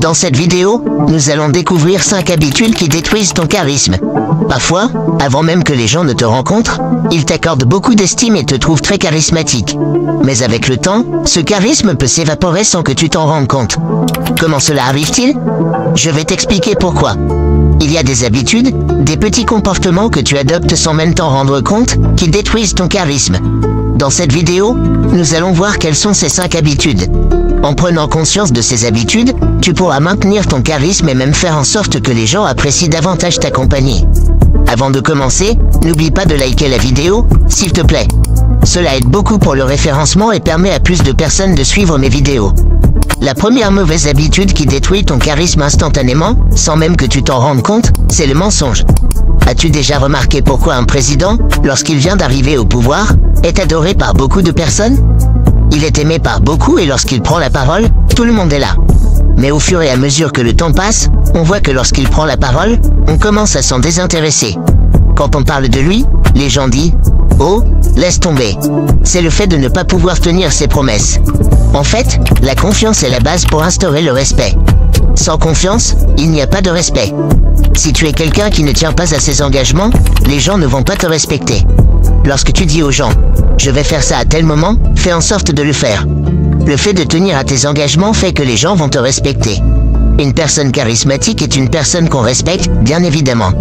Dans cette vidéo, nous allons découvrir 5 habitudes qui détruisent ton charisme. Parfois, avant même que les gens ne te rencontrent, ils t'accordent beaucoup d'estime et te trouvent très charismatique. Mais avec le temps, ce charisme peut s'évaporer sans que tu t'en rendes compte. Comment cela arrive-t-il? Je vais t'expliquer pourquoi. Il y a des habitudes, des petits comportements que tu adoptes sans même t'en rendre compte, qui détruisent ton charisme. Dans cette vidéo, nous allons voir quelles sont ces 5 habitudes. En prenant conscience de ces habitudes, tu pourras maintenir ton charisme et même faire en sorte que les gens apprécient davantage ta compagnie. Avant de commencer, n'oublie pas de liker la vidéo, s'il te plaît. Cela aide beaucoup pour le référencement et permet à plus de personnes de suivre mes vidéos. La première mauvaise habitude qui détruit ton charisme instantanément, sans même que tu t'en rendes compte, c'est le mensonge. As-tu déjà remarqué pourquoi un président, lorsqu'il vient d'arriver au pouvoir, est adoré par beaucoup de personnes? Il est aimé par beaucoup et lorsqu'il prend la parole, tout le monde est là. Mais au fur et à mesure que le temps passe, on voit que lorsqu'il prend la parole, on commence à s'en désintéresser. Quand on parle de lui, les gens disent « Oh, laisse tomber ». C'est le fait de ne pas pouvoir tenir ses promesses. En fait, la confiance est la base pour instaurer le respect. Sans confiance, il n'y a pas de respect. Si tu es quelqu'un qui ne tient pas à ses engagements, les gens ne vont pas te respecter. Lorsque tu dis aux gens « Je vais faire ça à tel moment », fais en sorte de le faire. Le fait de tenir à tes engagements fait que les gens vont te respecter. Une personne charismatique est une personne qu'on respecte, bien évidemment.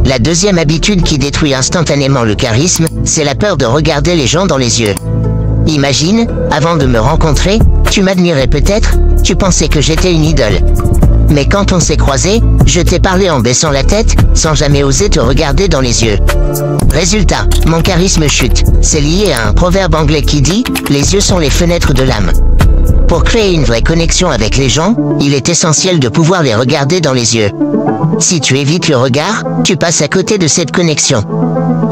La deuxième habitude qui détruit instantanément le charisme, c'est la peur de regarder les gens dans les yeux. Imagine, avant de me rencontrer, tu m'admirais peut-être, tu pensais que j'étais une idole. Mais quand on s'est croisés, je t'ai parlé en baissant la tête, sans jamais oser te regarder dans les yeux. Résultat, mon charisme chute. C'est lié à un proverbe anglais qui dit « Les yeux sont les fenêtres de l'âme ». Pour créer une vraie connexion avec les gens, il est essentiel de pouvoir les regarder dans les yeux. Si tu évites le regard, tu passes à côté de cette connexion.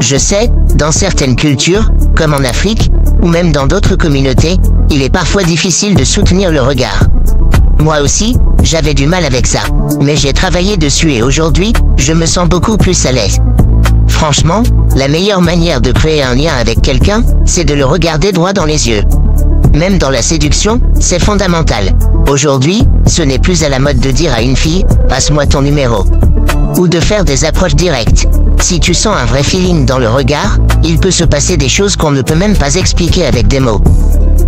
Je sais, dans certaines cultures, comme en Afrique, ou même dans d'autres communautés, il est parfois difficile de soutenir le regard. Moi aussi, j'avais du mal avec ça, mais j'ai travaillé dessus et aujourd'hui, je me sens beaucoup plus à l'aise. Franchement, la meilleure manière de créer un lien avec quelqu'un, c'est de le regarder droit dans les yeux. Même dans la séduction, c'est fondamental. Aujourd'hui, ce n'est plus à la mode de dire à une fille « passe-moi ton numéro » ou de faire des approches directes. Si tu sens un vrai feeling dans le regard, il peut se passer des choses qu'on ne peut même pas expliquer avec des mots.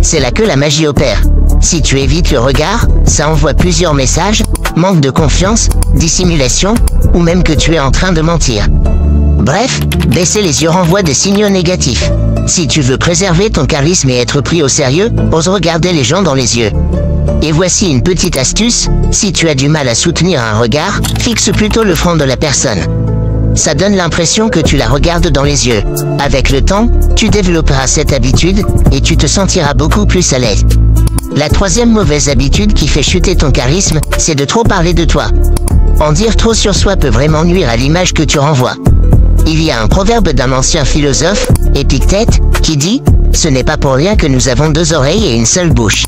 C'est là que la magie opère. Si tu évites le regard, ça envoie plusieurs messages, manque de confiance, dissimulation, ou même que tu es en train de mentir. Bref, baisser les yeux renvoie des signaux négatifs. Si tu veux préserver ton charisme et être pris au sérieux, ose regarder les gens dans les yeux. Et voici une petite astuce, si tu as du mal à soutenir un regard, fixe plutôt le front de la personne. Ça donne l'impression que tu la regardes dans les yeux. Avec le temps, tu développeras cette habitude, et tu te sentiras beaucoup plus à l'aise. La troisième mauvaise habitude qui fait chuter ton charisme, c'est de trop parler de toi. En dire trop sur soi peut vraiment nuire à l'image que tu renvoies. Il y a un proverbe d'un ancien philosophe, Épictète, qui dit « Ce n'est pas pour rien que nous avons 2 oreilles et une seule bouche ».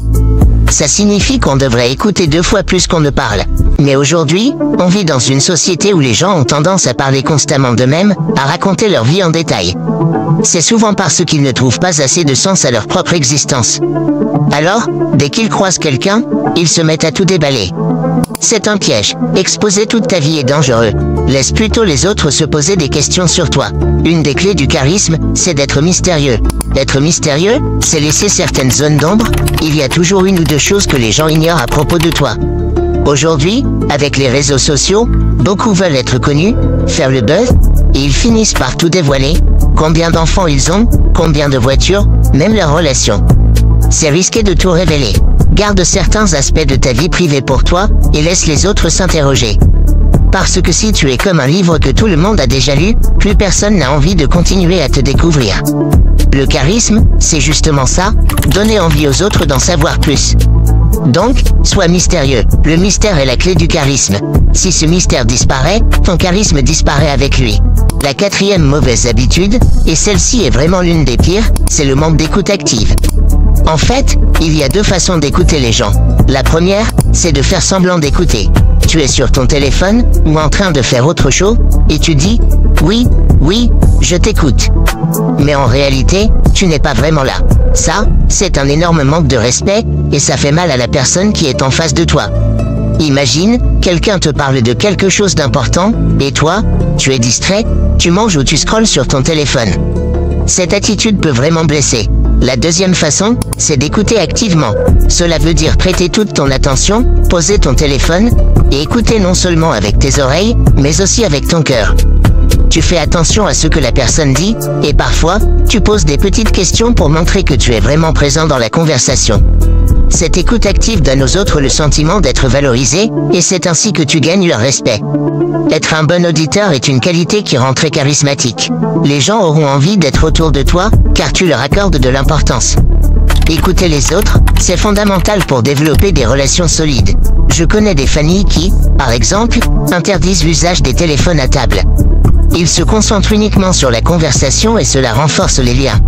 Ça signifie qu'on devrait écouter 2 fois plus qu'on ne parle. Mais aujourd'hui, on vit dans une société où les gens ont tendance à parler constamment d'eux-mêmes, à raconter leur vie en détail. C'est souvent parce qu'ils ne trouvent pas assez de sens à leur propre existence. Alors, dès qu'ils croisent quelqu'un, ils se mettent à tout déballer. C'est un piège. Exposer toute ta vie est dangereux. Laisse plutôt les autres se poser des questions sur toi. Une des clés du charisme, c'est d'être mystérieux. Être mystérieux, c'est laisser certaines zones d'ombre. Il y a toujours 1 ou 2 choses que les gens ignorent à propos de toi. Aujourd'hui, avec les réseaux sociaux, beaucoup veulent être connus, faire le buzz, et ils finissent par tout dévoiler. Combien d'enfants ils ont, combien de voitures, même leurs relations. C'est risqué de tout révéler. Garde certains aspects de ta vie privée pour toi, et laisse les autres s'interroger. Parce que si tu es comme un livre que tout le monde a déjà lu, plus personne n'a envie de continuer à te découvrir. Le charisme, c'est justement ça, donner envie aux autres d'en savoir plus. Donc, sois mystérieux. Le mystère est la clé du charisme. Si ce mystère disparaît, ton charisme disparaît avec lui. La 4e mauvaise habitude, et celle-ci est vraiment l'une des pires, c'est le manque d'écoute active. En fait, il y a 2 façons d'écouter les gens. La première, c'est de faire semblant d'écouter. Tu es sur ton téléphone, ou en train de faire autre chose, et tu dis « Oui, oui, je t'écoute ». Mais en réalité, tu n'es pas vraiment là. Ça, c'est un énorme manque de respect, et ça fait mal à la personne qui est en face de toi. Imagine, quelqu'un te parle de quelque chose d'important, et toi, tu es distrait, tu manges ou tu scrolles sur ton téléphone. Cette attitude peut vraiment blesser. La deuxième façon, c'est d'écouter activement. Cela veut dire prêter toute ton attention, poser ton téléphone, et écouter non seulement avec tes oreilles, mais aussi avec ton cœur. Tu fais attention à ce que la personne dit, et parfois, tu poses des petites questions pour montrer que tu es vraiment présent dans la conversation. Cette écoute active donne aux autres le sentiment d'être valorisé, et c'est ainsi que tu gagnes leur respect. Être un bon auditeur est une qualité qui rend très charismatique. Les gens auront envie d'être autour de toi, car tu leur accordes de l'importance. Écouter les autres, c'est fondamental pour développer des relations solides. Je connais des familles qui, par exemple, interdisent l'usage des téléphones à table. Ils se concentrent uniquement sur la conversation et cela renforce les liens.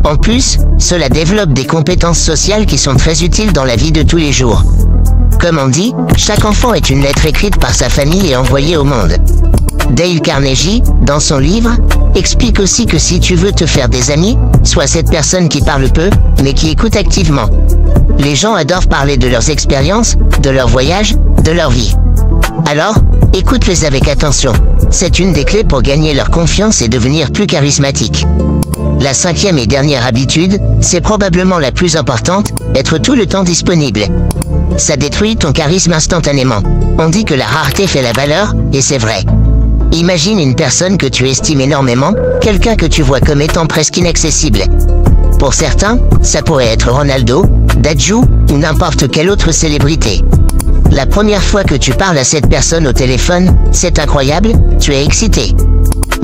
En plus, cela développe des compétences sociales qui sont très utiles dans la vie de tous les jours. Comme on dit, chaque enfant est une lettre écrite par sa famille et envoyée au monde. Dale Carnegie, dans son livre, explique aussi que si tu veux te faire des amis, sois cette personne qui parle peu, mais qui écoute activement. Les gens adorent parler de leurs expériences, de leurs voyages, de leur vie. Alors, écoute-les avec attention. C'est une des clés pour gagner leur confiance et devenir plus charismatique. La cinquième et dernière habitude, c'est probablement la plus importante, être tout le temps disponible. Ça détruit ton charisme instantanément. On dit que la rareté fait la valeur, et c'est vrai. Imagine une personne que tu estimes énormément, quelqu'un que tu vois comme étant presque inaccessible. Pour certains, ça pourrait être Ronaldo, Dadju, ou n'importe quelle autre célébrité. La première fois que tu parles à cette personne au téléphone, c'est incroyable, tu es excité.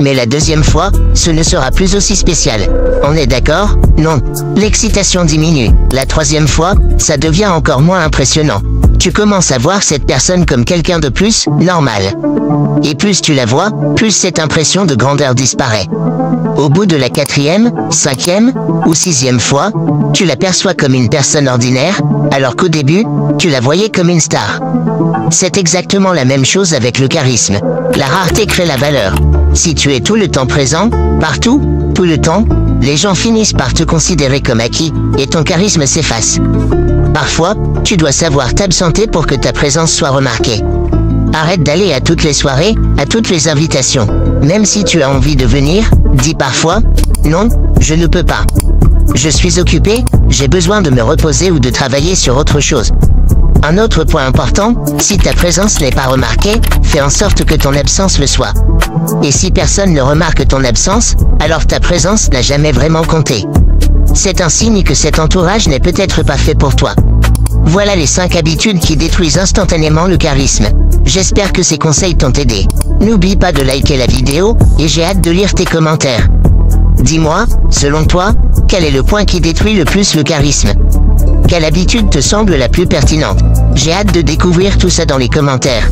Mais la deuxième fois, ce ne sera plus aussi spécial. On est d'accord? Non. L'excitation diminue. La troisième fois, ça devient encore moins impressionnant. Tu commences à voir cette personne comme quelqu'un de plus normal. Et plus tu la vois, plus cette impression de grandeur disparaît. Au bout de la quatrième, cinquième ou sixième fois, tu la perçois comme une personne ordinaire, alors qu'au début, tu la voyais comme une star. C'est exactement la même chose avec le charisme. La rareté crée la valeur. Si tu es tout le temps présent, partout, tout le temps, les gens finissent par te considérer comme acquis, et ton charisme s'efface. Parfois, tu dois savoir t'absenter pour que ta présence soit remarquée. Arrête d'aller à toutes les soirées, à toutes les invitations. Même si tu as envie de venir, dis parfois « Non, je ne peux pas. Je suis occupé, j'ai besoin de me reposer ou de travailler sur autre chose. » Un autre point important, si ta présence n'est pas remarquée, fais en sorte que ton absence le soit. Et si personne ne remarque ton absence, alors ta présence n'a jamais vraiment compté. C'est un signe que cet entourage n'est peut-être pas fait pour toi. Voilà les 5 habitudes qui détruisent instantanément le charisme. J'espère que ces conseils t'ont aidé. N'oublie pas de liker la vidéo, et j'ai hâte de lire tes commentaires. Dis-moi, selon toi, quel est le point qui détruit le plus le charisme? Quelle habitude te semble la plus pertinente? J'ai hâte de découvrir tout ça dans les commentaires.